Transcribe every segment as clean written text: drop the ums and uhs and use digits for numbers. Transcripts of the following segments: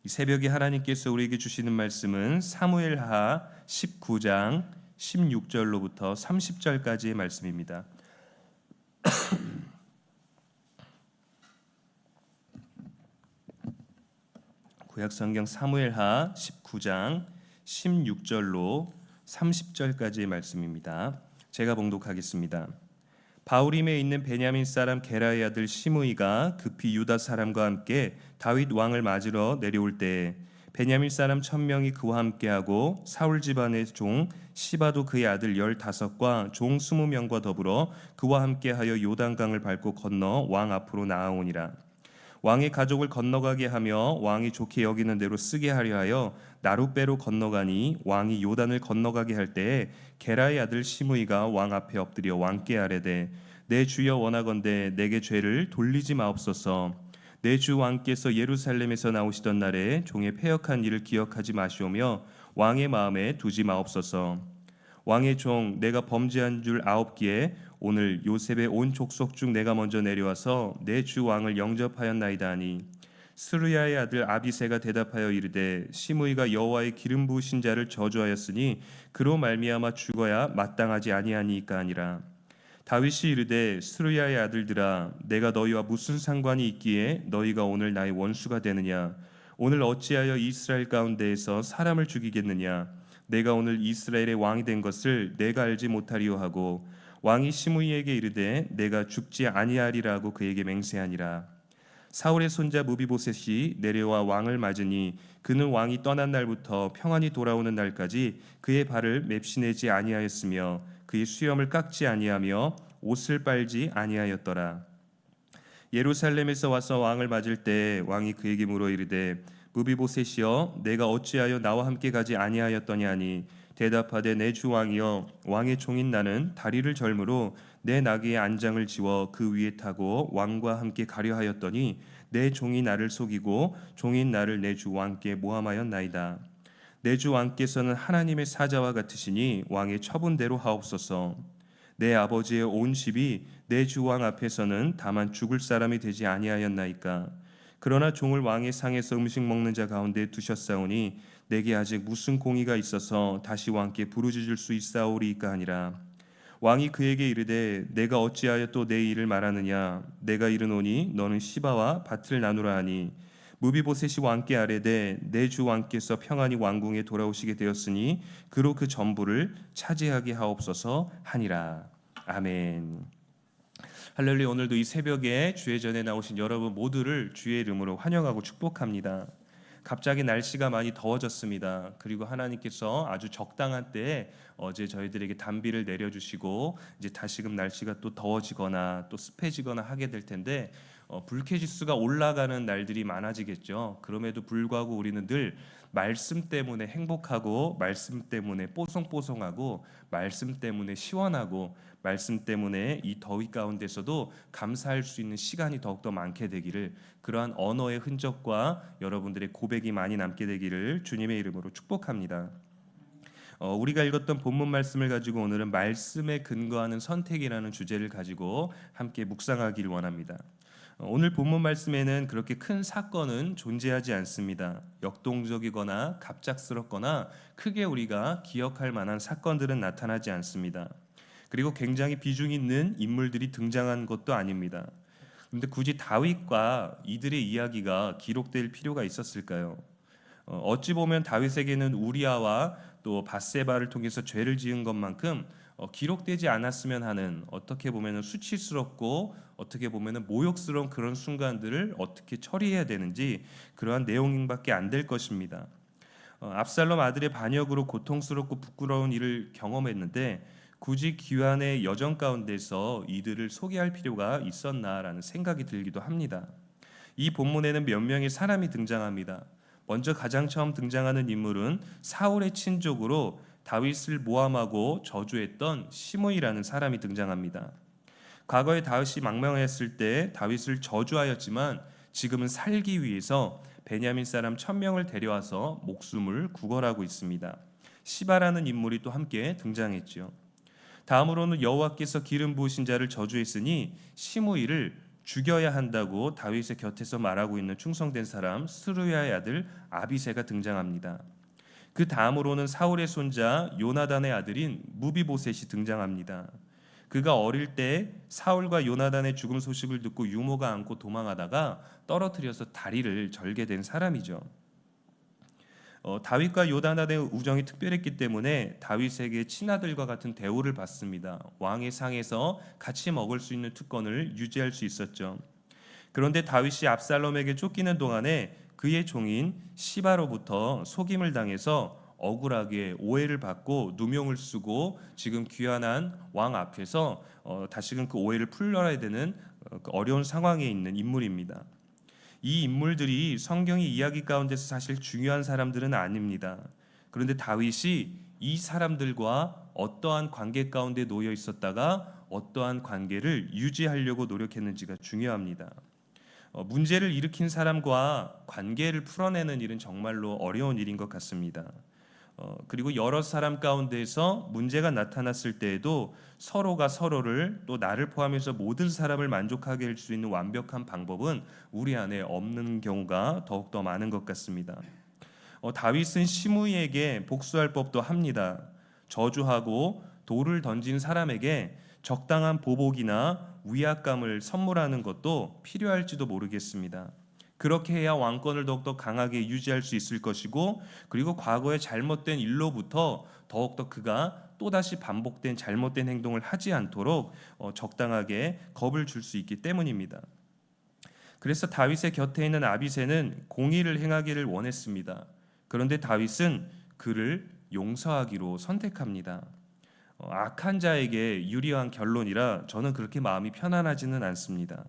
이 새벽에 하나님께서 우리에게 주시는 말씀은 사무엘하 19장 16절로부터 30절까지의 말씀입니다. 구약성경 사무엘하 19장 16절로 30절까지의 말씀입니다. 제가 봉독하겠습니다. 바후림에 있는 베냐민 사람 게라의 아들 시므이가 급히 유다 사람과 함께 다윗 왕을 맞으러 내려올 때에 베냐민 사람 1000명이 그와 함께하고 사울 집안의 종 시바도 그의 아들 15과 종 20명과 더불어 그와 함께하여 요단강을 밟고 건너 왕 앞으로 나아오니라. 왕의 가족을 건너가게 하며 왕이 좋게 여기는 대로 쓰게 하려 하여 나룻배로 건너가니 왕이 요단을 건너가게 할 때에 게라의 아들 시므이가 왕 앞에 엎드려 왕께 아뢰되 내 주여 원하건대 내게 죄를 돌리지 마옵소서. 내 주 왕께서 예루살렘에서 나오시던 날에 종의 패역한 일을 기억하지 마시오며 왕의 마음에 두지 마옵소서. 왕의 종 내가 범죄한 줄 아옵기에 오늘 요셉의 온 족속 중 내가 먼저 내려와서 내 주 왕을 영접하였나이다 하니 스루야의 아들 아비새가 대답하여 이르되 시므이가 여호와의 기름 부으신 자를 저주하였으니 그로 말미암아 죽어야 마땅하지 아니하니까 아니라. 다윗이 이르되 스루야의 아들들아 내가 너희와 무슨 상관이 있기에 너희가 오늘 나의 원수가 되느냐. 오늘 어찌하여 이스라엘 가운데에서 사람을 죽이겠느냐. 내가 오늘 이스라엘의 왕이 된 것을 내가 알지 못하리요 하고 왕이 시므이에게 이르되 내가 죽지 아니하리라고 그에게 맹세하니라. 사울의 손자 무비보셋이 내려와 왕을 맞으니 그는 왕이 떠난 날부터 평안히 돌아오는 날까지 그의 발을 맵시내지 아니하였으며 그의 수염을 깎지 아니하며 옷을 빨지 아니하였더라. 예루살렘에서 와서 왕을 맞을 때 왕이 그에게 물어 이르되 무비보셋이여 내가 어찌하여 나와 함께 가지 아니하였더냐 하니 대답하되 내 주 왕이여 왕의 종인 나는 다리를 절므로 내 나귀의 안장을 지워 그 위에 타고 왕과 함께 가려 하였더니 내 종이 나를 속이고 종인 나를 내 주 왕께 모함하였나이다. 내 주 왕께서는 하나님의 사자와 같으시니 왕의 처분대로 하옵소서. 내 아버지의 온 집이 내 주 왕 앞에서는 다만 죽을 사람이 되지 아니하였나이까. 그러나 종을 왕의 상에서 음식 먹는 자 가운데 두셨사오니 내게 아직 무슨 공의가 있어서 다시 왕께 부르짖을 수 있사오리이까 하니라. 왕이 그에게 이르되 내가 어찌하여 또 내 일을 말하느냐. 내가 이르노니 너는 시바와 밭을 나누라 하니 무비보셋이 왕께 아뢰되 내 주 왕께서 평안히 왕궁에 돌아오시게 되었으니 그로 그 전부를 차지하게 하옵소서 하니라. 아멘. 할렐루야. 오늘도 이 새벽에 주의 전에 나오신 여러분 모두를 주의 이름으로 환영하고 축복합니다. 갑자기 날씨가 많이 더워졌습니다. 그리고 하나님께서 아주 적당한 때에 어제 저희들에게 단비를 내려주시고 이제 다시금 날씨가 또 더워지거나 또 습해지거나 하게 될 텐데 불쾌지수가 올라가는 날들이 많아지겠죠. 그럼에도 불구하고 우리는 늘 말씀 때문에 행복하고 말씀 때문에 뽀송뽀송하고 말씀 때문에 시원하고 말씀 때문에 이 더위 가운데서도 감사할 수 있는 시간이 더욱더 많게 되기를, 그러한 언어의 흔적과 여러분들의 고백이 많이 남게 되기를 주님의 이름으로 축복합니다. 우리가 읽었던 본문 말씀을 가지고 오늘은 말씀에 근거하는 선택이라는 주제를 가지고 함께 묵상하기를 원합니다. 오늘 본문 말씀에는 그렇게 큰 사건은 존재하지 않습니다. 역동적이거나 갑작스럽거나 크게 우리가 기억할 만한 사건들은 나타나지 않습니다. 그리고 굉장히 비중 있는 인물들이 등장한 것도 아닙니다. 그런데 굳이 다윗과 이들의 이야기가 기록될 필요가 있었을까요? 어찌 보면 다윗에게는 우리아와 또 밧세바를 통해서 죄를 지은 것만큼 기록되지 않았으면 하는, 어떻게 보면 수치스럽고 어떻게 보면 모욕스러운 그런 순간들을 어떻게 처리해야 되는지 그러한 내용밖에 안 될 것입니다. 압살롬 아들의 반역으로 고통스럽고 부끄러운 일을 경험했는데 굳이 귀환의 여정 가운데서 이들을 소개할 필요가 있었나라는 생각이 들기도 합니다. 이 본문에는 몇 명의 사람이 등장합니다. 먼저 가장 처음 등장하는 인물은 사울의 친족으로 다윗을 모함하고 저주했던 시므이라는 사람이 등장합니다. 과거에 다윗이 망명했을 때 다윗을 저주하였지만 지금은 살기 위해서 베냐민 사람 1000명을 데려와서 목숨을 구걸하고 있습니다. 시바라는 인물이 또 함께 등장했죠. 다음으로는 여호와께서 기름 부으신 자를 저주했으니 시므이를 죽여야 한다고 다윗의 곁에서 말하고 있는 충성된 사람 스루야의 아들 아비새가 등장합니다. 그 다음으로는 사울의 손자 요나단의 아들인 무비보셋이 등장합니다. 그가 어릴 때 사울과 요나단의 죽음 소식을 듣고 유모가 안고 도망하다가 떨어뜨려서 다리를 절게 된 사람이죠. 다윗과 요나단의 우정이 특별했기 때문에 다윗에게 친아들과 같은 대우를 받습니다. 왕의 상에서 같이 먹을 수 있는 특권을 유지할 수 있었죠. 그런데 다윗이 압살롬에게 쫓기는 동안에 그의 종인 시바로부터 속임을 당해서 억울하게 오해를 받고 누명을 쓰고 지금 귀환한 왕 앞에서 다시금 그 오해를 풀려야 되는 그 어려운 상황에 있는 인물입니다. 이 인물들이 성경의 이야기 가운데서 사실 중요한 사람들은 아닙니다. 그런데 다윗이 이 사람들과 어떠한 관계 가운데 놓여 있었다가 어떠한 관계를 유지하려고 노력했는지가 중요합니다. 문제를 일으킨 사람과 관계를 풀어내는 일은 정말로 어려운 일인 것 같습니다. 그리고 여러 사람 가운데에서 문제가 나타났을 때에도 서로가 서로를 또 나를 포함해서 모든 사람을 만족하게 할 수 있는 완벽한 방법은 우리 안에 없는 경우가 더욱더 많은 것 같습니다. 다윗은 시므이에게 복수할 법도 합니다. 저주하고 돌을 던진 사람에게 적당한 보복이나 위압감을 선물하는 것도 필요할지도 모르겠습니다. 그렇게 해야 왕권을 더욱더 강하게 유지할 수 있을 것이고, 그리고 과거의 잘못된 일로부터 더욱더 그가 또다시 반복된 잘못된 행동을 하지 않도록 적당하게 겁을 줄 수 있기 때문입니다. 그래서 다윗의 곁에 있는 아비새는 공의를 행하기를 원했습니다. 그런데 다윗은 그를 용서하기로 선택합니다. 악한 자에게 유리한 결론이라 저는 그렇게 마음이 편안하지는 않습니다.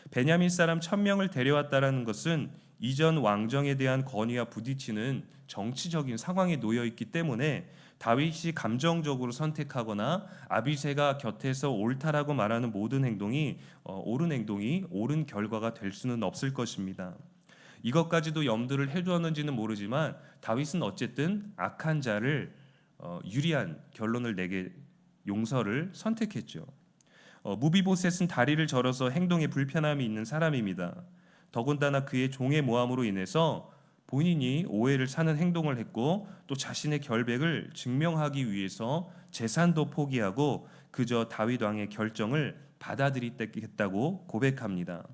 베냐민 사람 1000명을 데려왔다라는 것은 이전 왕정에 대한 권위와 부딪히는 정치적인 상황에 놓여 있기 때문에 다윗이 감정적으로 선택하거나 아비새가 곁에서 옳다라고 말하는 모든 행동이 옳은 결과가 될 수는 없을 것입니다. 이것까지도 염두를 해두었는지는 모르지만 다윗은 어쨌든 악한 자를 유리한 결론을 내게 용서를 선택했죠. 무비보셋은 다리를 절어서 행동에 불편함이 있는 사람입니다. 더군다나 그의 종의 모함으로 인해서 본인이 오해를 사는 행동을 했고 또 자신의 결백을 증명하기 위해서 재산도 포기하고 그저 다윗 왕의 결정을 받아들이겠다고 고백합니다.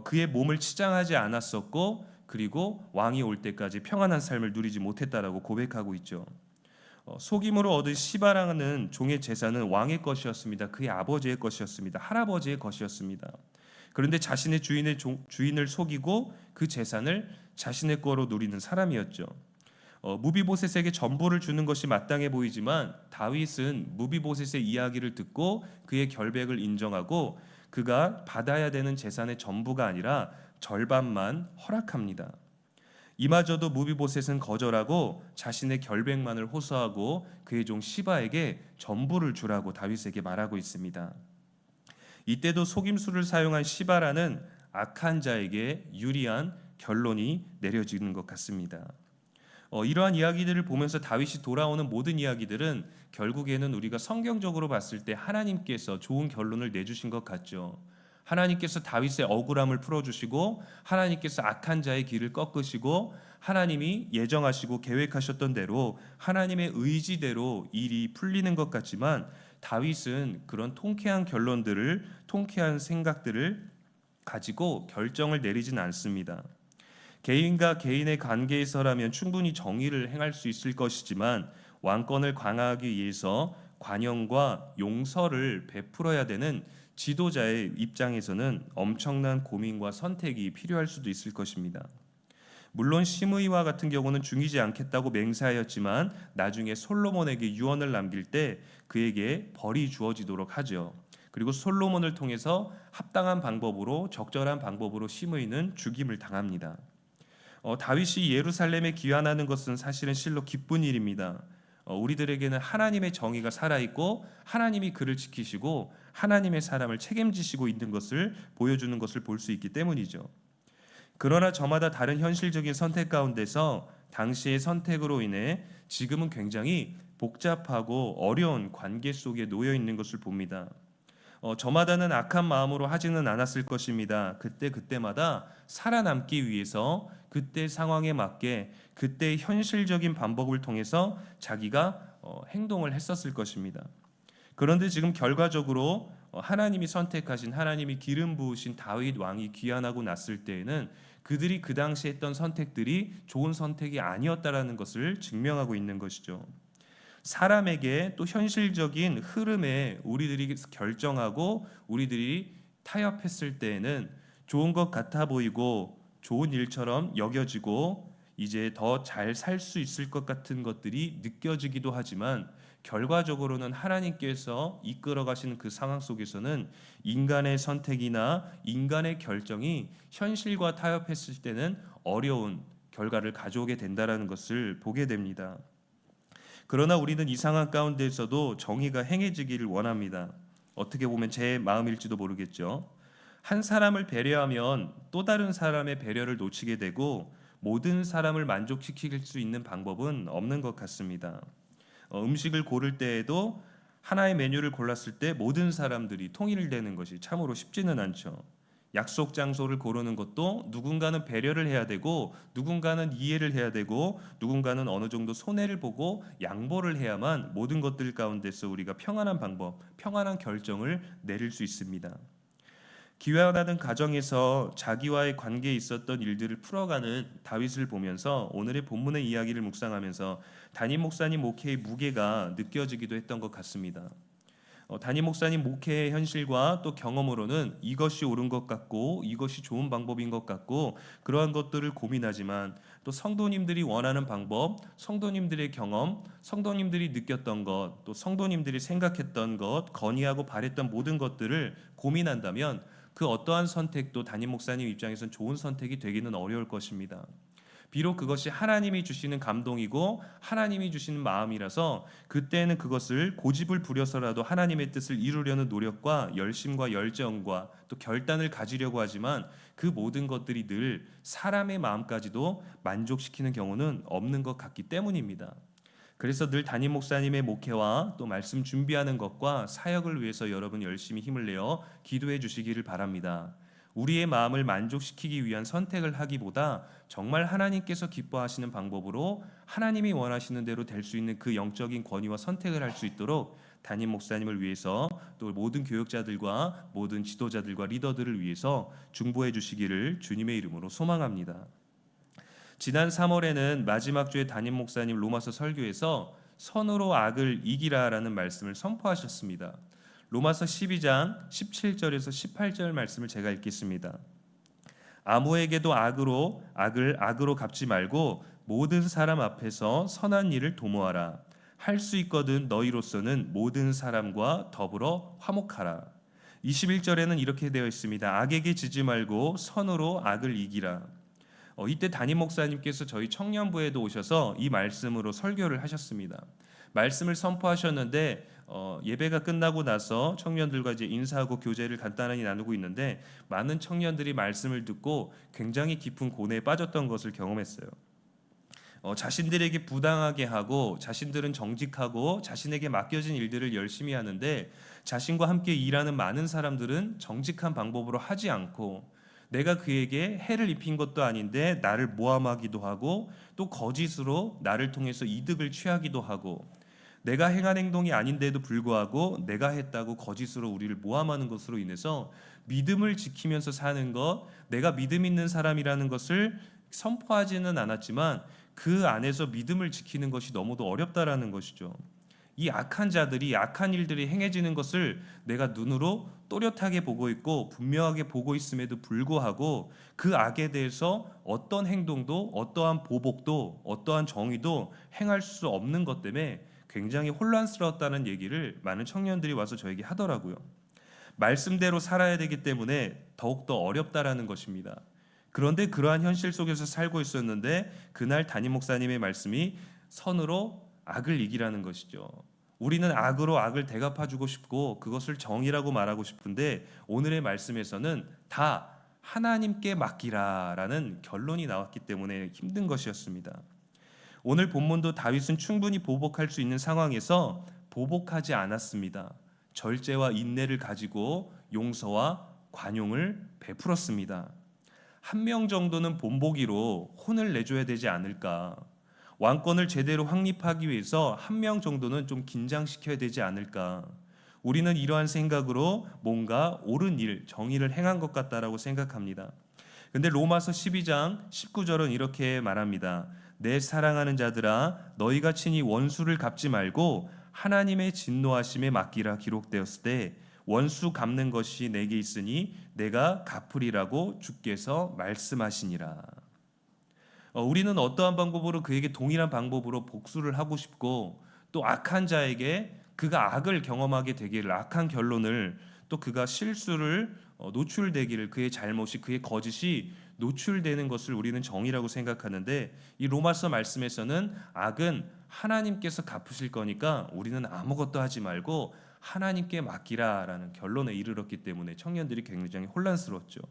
그의 몸을 치장하지 않았었고 그리고 왕이 올 때까지 평안한 삶을 누리지 못했다라고 고백하고 있죠. 속임으로 얻은 시바라는 종의 재산은 왕의 것이었습니다. 그의 아버지의 것이었습니다. 할아버지의 것이었습니다. 그런데 자신의 주인을 속이고 그 재산을 자신의 거로 누리는 사람이었죠. 무비보셋에게 전부를 주는 것이 마땅해 보이지만 다윗은 무비보셋의 이야기를 듣고 그의 결백을 인정하고 그가 받아야 되는 재산의 전부가 아니라 절반만 허락합니다. 이마저도 무비보셋은 거절하고 자신의 결백만을 호소하고 그의 종 시바에게 전부를 주라고 다윗에게 말하고 있습니다. 이때도 속임수를 사용한 시바라는 악한 자에게 유리한 결론이 내려지는 것 같습니다. 이러한 이야기들을 보면서 다윗이 돌아오는 모든 이야기들은 결국에는 우리가 성경적으로 봤을 때 하나님께서 좋은 결론을 내주신 것 같죠. 하나님께서 다윗의 억울함을 풀어주시고 하나님께서 악한 자의 길을 꺾으시고 하나님이 예정하시고 계획하셨던 대로 하나님의 의지대로 일이 풀리는 것 같지만 다윗은 그런 통쾌한 생각들을 가지고 결정을 내리진 않습니다. 개인과 개인의 관계에서라면 충분히 정의를 행할 수 있을 것이지만 왕권을 강화하기 위해서 관용과 용서를 베풀어야 되는 지도자의 입장에서는 엄청난 고민과 선택이 필요할 수도 있을 것입니다. 물론 시므이와 같은 경우는 죽이지 않겠다고 맹세하였지만 나중에 솔로몬에게 유언을 남길 때 그에게 벌이 주어지도록 하죠. 그리고 솔로몬을 통해서 합당한 방법으로 적절한 방법으로 시므이는 죽임을 당합니다. 다윗이 예루살렘에 귀환하는 것은 사실은 실로 기쁜 일입니다. 우리들에게는 하나님의 정의가 살아있고 하나님이 그를 지키시고 하나님의 사람을 책임지시고 있는 것을 보여주는 것을 볼 수 있기 때문이죠. 그러나 저마다 다른 현실적인 선택 가운데서 당시의 선택으로 인해 지금은 굉장히 복잡하고 어려운 관계 속에 놓여 있는 것을 봅니다. 저마다는 악한 마음으로 하지는 않았을 것입니다. 그때마다 살아남기 위해서 그때 상황에 맞게 그때 현실적인 방법을 통해서 자기가 행동을 했었을 것입니다. 그런데 지금 결과적으로 하나님이 선택하신, 하나님이 기름 부으신 다윗 왕이 귀환하고 났을 때에는 그들이 그 당시에 했던 선택들이 좋은 선택이 아니었다라는 것을 증명하고 있는 것이죠. 사람에게 또 현실적인 흐름에 우리들이 결정하고 우리들이 타협했을 때에는 좋은 것 같아 보이고 좋은 일처럼 여겨지고 이제 더 잘 살 수 있을 것 같은 것들이 느껴지기도 하지만 결과적으로는 하나님께서 이끌어 가시는 그 상황 속에서는 인간의 선택이나 인간의 결정이 현실과 타협했을 때는 어려운 결과를 가져오게 된다라는 것을 보게 됩니다. 그러나 우리는 이 상황 가운데에서도 정의가 행해지기를 원합니다. 어떻게 보면 제 마음일지도 모르겠죠. 한 사람을 배려하면 또 다른 사람의 배려를 놓치게 되고 모든 사람을 만족시킬 수 있는 방법은 없는 것 같습니다. 음식을 고를 때에도 하나의 메뉴를 골랐을 때 모든 사람들이 통일되는 것이 참으로 쉽지는 않죠. 약속 장소를 고르는 것도 누군가는 배려를 해야 되고 누군가는 이해를 해야 되고 누군가는 어느 정도 손해를 보고 양보를 해야만 모든 것들 가운데서 우리가 평안한 방법, 평안한 결정을 내릴 수 있습니다. 기회하는 가정에서 자기와의 관계에 있었던 일들을 풀어가는 다윗을 보면서 오늘의 본문의 이야기를 묵상하면서 담임 목사님 목회의 무게가 느껴지기도 했던 것 같습니다. 담임 목사님 목회의 현실과 또 경험으로는 이것이 옳은 것 같고 이것이 좋은 방법인 것 같고 그러한 것들을 고민하지만 또 성도님들이 원하는 방법, 성도님들의 경험, 성도님들이 느꼈던 것, 또 성도님들이 생각했던 것, 건의하고 바랬던 모든 것들을 고민한다면 그 어떠한 선택도 담임 목사님 입장에서는 좋은 선택이 되기는 어려울 것입니다. 비록 그것이 하나님이 주시는 감동이고 하나님이 주시는 마음이라서 그때는 그것을 고집을 부려서라도 하나님의 뜻을 이루려는 노력과 열심과 열정과 또 결단을 가지려고 하지만 그 모든 것들이 늘 사람의 마음까지도 만족시키는 경우는 없는 것 같기 때문입니다. 그래서 늘 담임 목사님의 목회와 또 말씀 준비하는 것과 사역을 위해서 여러분 열심히 힘을 내어 기도해 주시기를 바랍니다. 우리의 마음을 만족시키기 위한 선택을 하기보다 정말 하나님께서 기뻐하시는 방법으로 하나님이 원하시는 대로 될 수 있는 그 영적인 권위와 선택을 할 수 있도록 담임 목사님을 위해서 또 모든 교육자들과 모든 지도자들과 리더들을 위해서 중보해 주시기를 주님의 이름으로 소망합니다. 지난 3월에는 마지막 주에 담임 목사님 로마서 설교에서 선으로 악을 이기라라는 말씀을 선포하셨습니다. 로마서 12장 17절에서 18절 말씀을 제가 읽겠습니다. 아무에게도 악을 악으로 갚지 말고 모든 사람 앞에서 선한 일을 도모하라. 할 수 있거든 너희로서는 모든 사람과 더불어 화목하라. 21절에는 이렇게 되어 있습니다. 악에게 지지 말고 선으로 악을 이기라. 이때 담임 목사님께서 저희 청년부에도 오셔서 이 말씀으로 설교를 하셨습니다. 말씀을 선포하셨는데 예배가 끝나고 나서 청년들과 이제 인사하고 교제를 간단히 나누고 있는데 많은 청년들이 말씀을 듣고 굉장히 깊은 고뇌에 빠졌던 것을 경험했어요. 자신들에게 부당하게 하고 자신들은 정직하고 자신에게 맡겨진 일들을 열심히 하는데 자신과 함께 일하는 많은 사람들은 정직한 방법으로 하지 않고 내가 그에게 해를 입힌 것도 아닌데 나를 모함하기도 하고 또 거짓으로 나를 통해서 이득을 취하기도 하고 내가 행한 행동이 아닌데도 불구하고 내가 했다고 거짓으로 우리를 모함하는 것으로 인해서 믿음을 지키면서 사는 것, 내가 믿음 있는 사람이라는 것을 선포하지는 않았지만 그 안에서 믿음을 지키는 것이 너무도 어렵다라는 것이죠. 이 악한 자들이 악한 일들이 행해지는 것을 내가 눈으로 또렷하게 보고 있고 분명하게 보고 있음에도 불구하고 그 악에 대해서 어떤 행동도 어떠한 보복도 어떠한 정의도 행할 수 없는 것 때문에 굉장히 혼란스러웠다는 얘기를 많은 청년들이 와서 저에게 하더라고요. 말씀대로 살아야 되기 때문에 더욱더 어렵다라는 것입니다. 그런데 그러한 현실 속에서 살고 있었는데 그날 담임 목사님의 말씀이 선으로 악을 이기라는 것이죠. 우리는 악으로 악을 대갚아주고 싶고 그것을 정의라고 말하고 싶은데 오늘의 말씀에서는 다 하나님께 맡기라라는 결론이 나왔기 때문에 힘든 것이었습니다. 오늘 본문도 다윗은 충분히 보복할 수 있는 상황에서 보복하지 않았습니다. 절제와 인내를 가지고 용서와 관용을 베풀었습니다. 한 명 정도는 본보기로 혼을 내줘야 되지 않을까? 왕권을 제대로 확립하기 위해서 한 명 정도는 좀 긴장시켜야 되지 않을까? 우리는 이러한 생각으로 뭔가 옳은 일, 정의를 행한 것 같다라고 생각합니다. 근데 로마서 12장 19절은 이렇게 말합니다. 내 사랑하는 자들아 너희가 친히 원수를 갚지 말고 하나님의 진노하심에 맡기라 기록되었을 때 원수 갚는 것이 내게 있으니 내가 갚으리라고 주께서 말씀하시니라. 우리는 어떠한 방법으로 그에게 동일한 방법으로 복수를 하고 싶고 또 악한 자에게 그가 악을 경험하게 되기를 악한 결론을 또 그가 실수를 노출되기를 그의 잘못이 그의 거짓이 노출되는 것을 우리는 정의라고 생각하는데 이 로마서 말씀에서는 악은 하나님께서 갚으실 거니까 우리는 아무것도 하지 말고 하나님께 맡기라라는 결론에 이르렀기 때문에 청년들이 굉장히 혼란스러웠죠.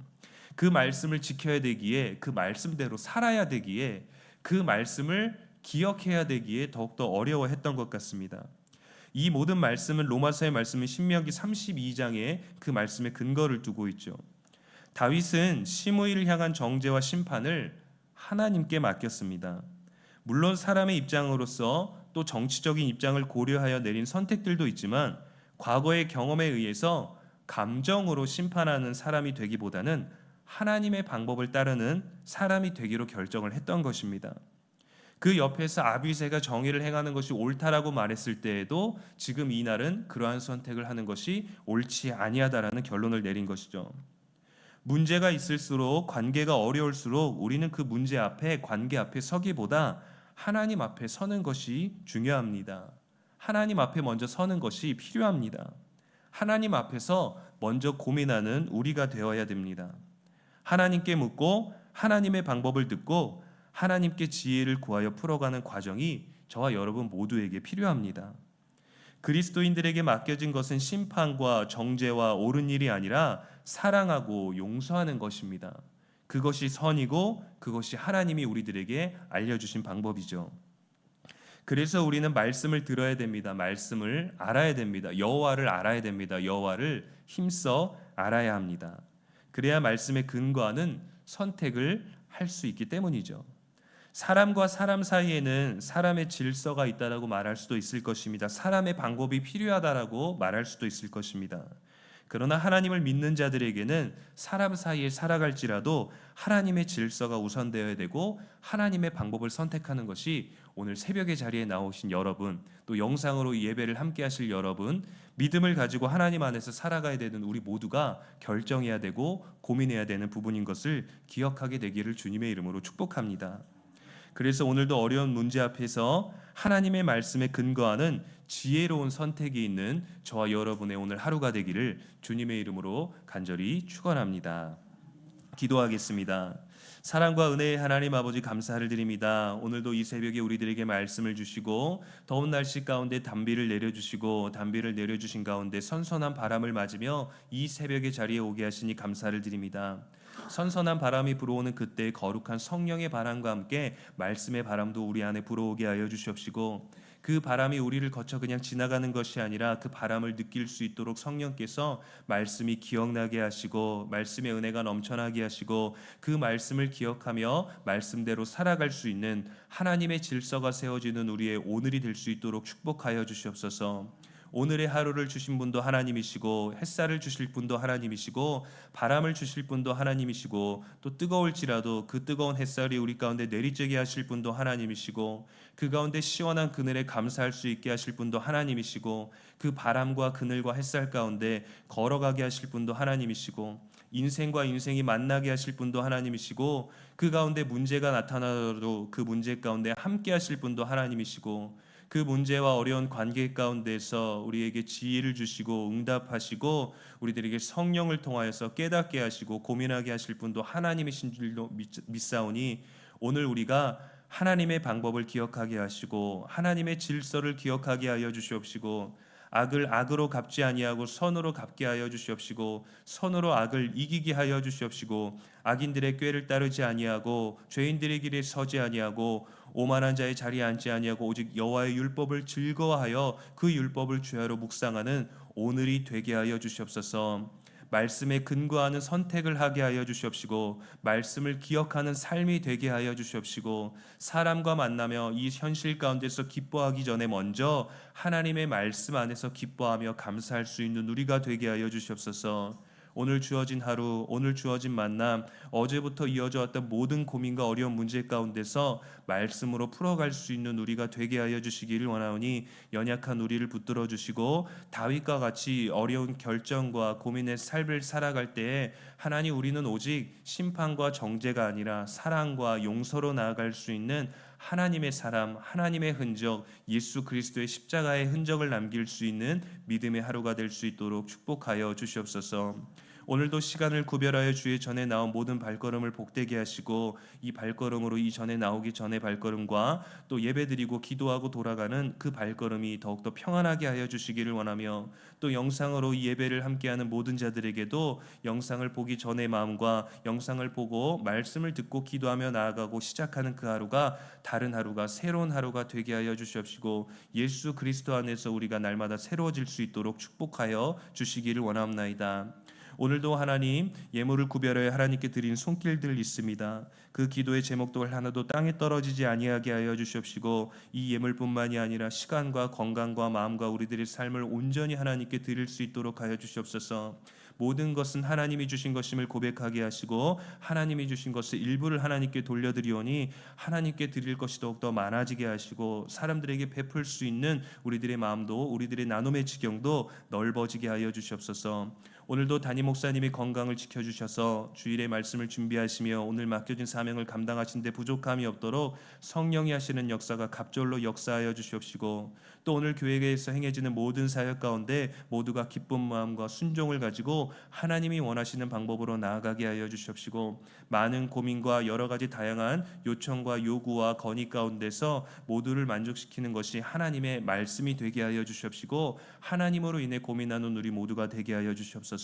그 말씀을 지켜야 되기에 그 말씀대로 살아야 되기에 그 말씀을 기억해야 되기에 더욱더 어려워했던 것 같습니다. 이 모든 말씀은 로마서의 말씀은 신명기 32장에 그 말씀의 근거를 두고 있죠. 다윗은 시므이를 향한 정죄와 심판을 하나님께 맡겼습니다. 물론 사람의 입장으로서 또 정치적인 입장을 고려하여 내린 선택들도 있지만 과거의 경험에 의해서 감정으로 심판하는 사람이 되기보다는 하나님의 방법을 따르는 사람이 되기로 결정을 했던 것입니다. 그 옆에서 아비새가 정의를 행하는 것이 옳다라고 말했을 때에도 지금 이날은 그러한 선택을 하는 것이 옳지 아니하다라는 결론을 내린 것이죠. 문제가 있을수록 관계가 어려울수록 우리는 그 문제 앞에 관계 앞에 서기보다 하나님 앞에 서는 것이 중요합니다. 하나님 앞에 먼저 서는 것이 필요합니다. 하나님 앞에서 먼저 고민하는 우리가 되어야 됩니다. 하나님께 묻고 하나님의 방법을 듣고 하나님께 지혜를 구하여 풀어가는 과정이 저와 여러분 모두에게 필요합니다. 그리스도인들에게 맡겨진 것은 심판과 정죄와 옳은 일이 아니라 사랑하고 용서하는 것입니다. 그것이 선이고 그것이 하나님이 우리들에게 알려주신 방법이죠. 그래서 우리는 말씀을 들어야 됩니다. 말씀을 알아야 됩니다. 여호와를 알아야 됩니다. 여호와를 힘써 알아야 합니다. 그래야 말씀에 근거하는 선택을 할 수 있기 때문이죠. 사람과 사람 사이에는 사람의 질서가 있다라고 말할 수도 있을 것입니다. 사람의 방법이 필요하다라고 말할 수도 있을 것입니다. 그러나 하나님을 믿는 자들에게는 사람 사이에 살아갈지라도 하나님의 질서가 우선되어야 되고 하나님의 방법을 선택하는 것이 오늘 새벽의 자리에 나오신 여러분, 또 영상으로 예배를 함께 하실 여러분, 믿음을 가지고 하나님 안에서 살아가야 되는 우리 모두가 결정해야 되고 고민해야 되는 부분인 것을 기억하게 되기를 주님의 이름으로 축복합니다. 그래서 오늘도 어려운 문제 앞에서 하나님의 말씀에 근거하는 지혜로운 선택이 있는 저와 여러분의 오늘 하루가 되기를 주님의 이름으로 간절히 축원합니다. 기도하겠습니다. 사랑과 은혜의 하나님 아버지 감사를 드립니다. 오늘도 이 새벽에 우리들에게 말씀을 주시고 더운 날씨 가운데 단비를 내려주시고 단비를 내려주신 가운데 선선한 바람을 맞으며 이 새벽의 자리에 오게 하시니 감사를 드립니다. 선선한 바람이 불어오는 그때 거룩한 성령의 바람과 함께 말씀의 바람도 우리 안에 불어오게 하여 주시옵시고 그 바람이 우리를 거쳐 그냥 지나가는 것이 아니라 그 바람을 느낄 수 있도록 성령께서 말씀이 기억나게 하시고 말씀의 은혜가 넘쳐나게 하시고 그 말씀을 기억하며 말씀대로 살아갈 수 있는 하나님의 질서가 세워지는 우리의 오늘이 될 수 있도록 축복하여 주시옵소서. 오늘의 하루를 주신 분도 하나님이시고 햇살을 주실 분도 하나님이시고 바람을 주실 분도 하나님이시고 또 뜨거울지라도 그 뜨거운 햇살이 우리 가운데 내리쬐게 하실 분도 하나님이시고 그 가운데 시원한 그늘에 감사할 수 있게 하실 분도 하나님이시고 그 바람과 그늘과 햇살 가운데 걸어가게 하실 분도 하나님이시고 인생과 인생이 만나게 하실 분도 하나님이시고 그 가운데 문제가 나타나도 그 문제 가운데 함께 하실 분도 하나님이시고 그 문제와 어려운 관계 가운데서 우리에게 지혜를 주시고 응답하시고 우리들에게 성령을 통하여서 깨닫게 하시고 고민하게 하실 분도 하나님이신 줄로 믿사오니 오늘 우리가 하나님의 방법을 기억하게 하시고 하나님의 질서를 기억하게 하여 주시옵시고 악을 악으로 갚지 아니하고 선으로 갚게 하여 주시옵시고 선으로 악을 이기게 하여 주시옵시고 악인들의 꾀를 따르지 아니하고 죄인들의 길에 서지 아니하고 오만한 자의 자리에 앉지 아니하고 오직 여호와의 율법을 즐거워하여 그 율법을 주야로 묵상하는 오늘이 되게 하여 주시옵소서. 말씀에 근거하는 선택을 하게 하여 주시옵시고 말씀을 기억하는 삶이 되게 하여 주시옵시고 사람과 만나며 이 현실 가운데서 기뻐하기 전에 먼저 하나님의 말씀 안에서 기뻐하며 감사할 수 있는 우리가 되게 하여 주시옵소서. 오늘 주어진 하루, 오늘 주어진 만남, 어제부터 이어져 왔던 모든 고민과 어려운 문제 가운데서 말씀으로 풀어갈 수 있는 우리가 되게 하여 주시기를 원하오니 연약한 우리를 붙들어 주시고 다윗과 같이 어려운 결정과 고민의 삶을 살아갈 때에 하나님 우리는 오직 심판과 정죄가 아니라 사랑과 용서로 나아갈 수 있는 하나님의 사람, 하나님의 흔적, 예수 그리스도의 십자가의 흔적을 남길 수 있는 믿음의 하루가 될 수 있도록 축복하여 주시옵소서. 오늘도 시간을 구별하여 주의 전에 나온 모든 발걸음을 복되게 하시고 이 발걸음으로 이 전에 나오기 전의 발걸음과 또 예배드리고 기도하고 돌아가는 그 발걸음이 더욱더 평안하게 하여 주시기를 원하며 또 영상으로 이 예배를 함께하는 모든 자들에게도 영상을 보기 전의 마음과 영상을 보고 말씀을 듣고 기도하며 나아가고 시작하는 그 하루가 다른 하루가 새로운 하루가 되게 하여 주시옵시고 예수 그리스도 안에서 우리가 날마다 새로워질 수 있도록 축복하여 주시기를 원하옵나이다. 오늘도 하나님 예물을 구별하여 하나님께 드린 손길들 있습니다. 그 기도의 제목도 하나도 땅에 떨어지지 아니하게 하여 주시옵시고 이 예물뿐만이 아니라 시간과 건강과 마음과 우리들의 삶을 온전히 하나님께 드릴 수 있도록 하여 주시옵소서. 모든 것은 하나님이 주신 것임을 고백하게 하시고 하나님이 주신 것을 일부를 하나님께 돌려드리오니 하나님께 드릴 것이 더욱더 많아지게 하시고 사람들에게 베풀 수 있는 우리들의 마음도 우리들의 나눔의 지경도 넓어지게 하여 주시옵소서. 오늘도 담임 목사님이 건강을 지켜주셔서 주일의 말씀을 준비하시며 오늘 맡겨진 사명을 감당하신 데 부족함이 없도록 성령이 하시는 역사가 갑절로 역사하여 주시옵시고 또 오늘 교회에서 행해지는 모든 사역 가운데 모두가 기쁜 마음과 순종을 가지고 하나님이 원하시는 방법으로 나아가게 하여 주시옵시고 많은 고민과 여러 가지 다양한 요청과 요구와 건의 가운데서 모두를 만족시키는 것이 하나님의 말씀이 되게 하여 주시옵시고 하나님으로 인해 고민하는 우리 모두가 되게 하여 주시옵소서.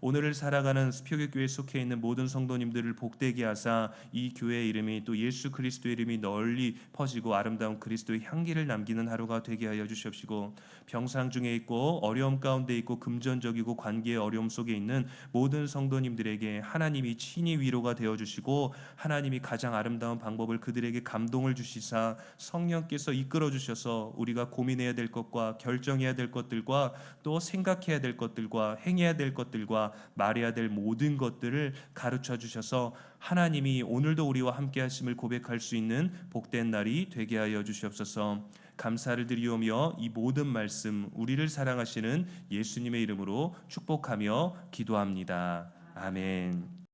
오늘을 살아가는 표교교회에 속해 있는 모든 성도님들을 복되게 하사 이 교회의 이름이 또 예수 그리스도의 이름이 널리 퍼지고 아름다운 그리스도의 향기를 남기는 하루가 되게 하여 주시옵시고 병상 중에 있고 어려움 가운데 있고 금전적이고 관계의 어려움 속에 있는 모든 성도님들에게 하나님이 친히 위로가 되어 주시고 하나님이 가장 아름다운 방법을 그들에게 감동을 주시사 성령께서 이끌어 주셔서 우리가 고민해야 될 것과 결정해야 될 것들과 또 생각해야 될 것들과 행해야 될 것들과 말해야 될 모든 것들을 가르쳐 주셔서 하나님이 오늘도 우리와 함께 하심을 고백할 수 있는 복된 날이 되게 하여 주시옵소서. 감사를 드리오며 이 모든 말씀 우리를 사랑하시는 예수님의 이름으로 축복하며 기도합니다. 아멘.